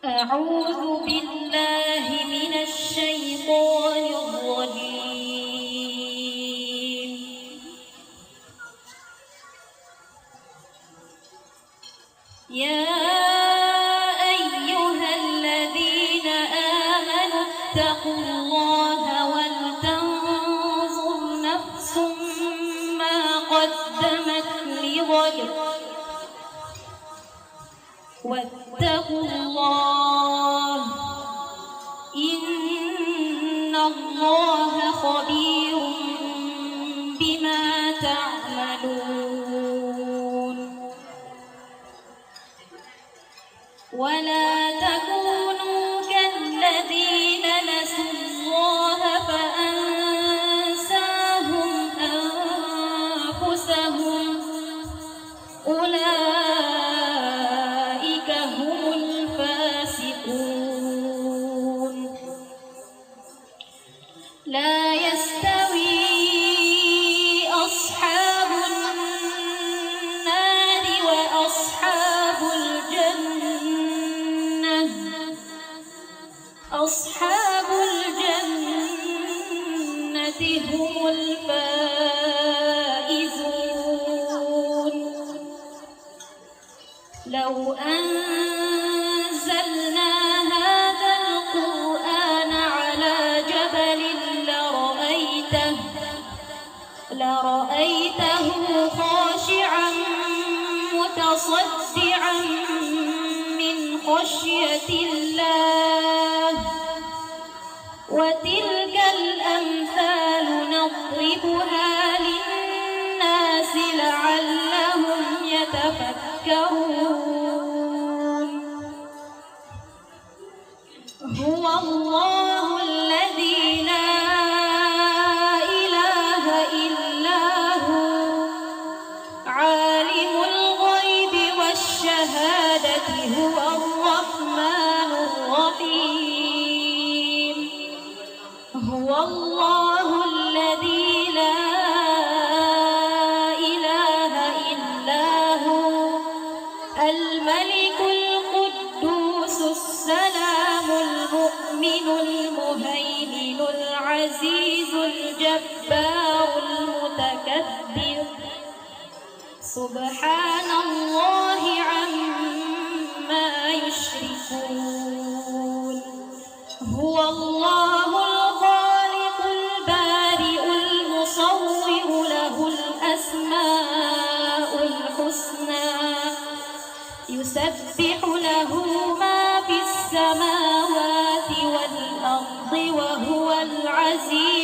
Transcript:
أعوذ بالله من الشيطان الرجيم. يا أيها الذين آمنوا اتقوا الله ولتنظر نفس ما قدمت لغد واتقوا الله إن الله خبير بما تعملون. ولا تكونوا كالذين نسوا الله فأنساهم أنفسهم أولئك هم الفاسقون. لا يستوي أصحاب النار وأصحاب الجنة. أصحاب الجنة هم الفائزون. لو أنزلنا هذا القرآن على جبل لرأيته خاشعا متصدعا من خشية الله. وتلك الأمثال نضربها للناس لعلهم يتفكرون. هو الله الذي لا إله إلا هو عالم الغيب والشهادة هو الرحمن الرحيم. هو الله الذي لا إله إلا هو الملك القدوس السلام المؤمن المهيمن العزيز الجبار المتكبر سبحان الله عما يشركون. هو الله الخالق البارئ المصور له الأسماء الحسنى يسبح له ما في السماوات والأرض وهو العزيز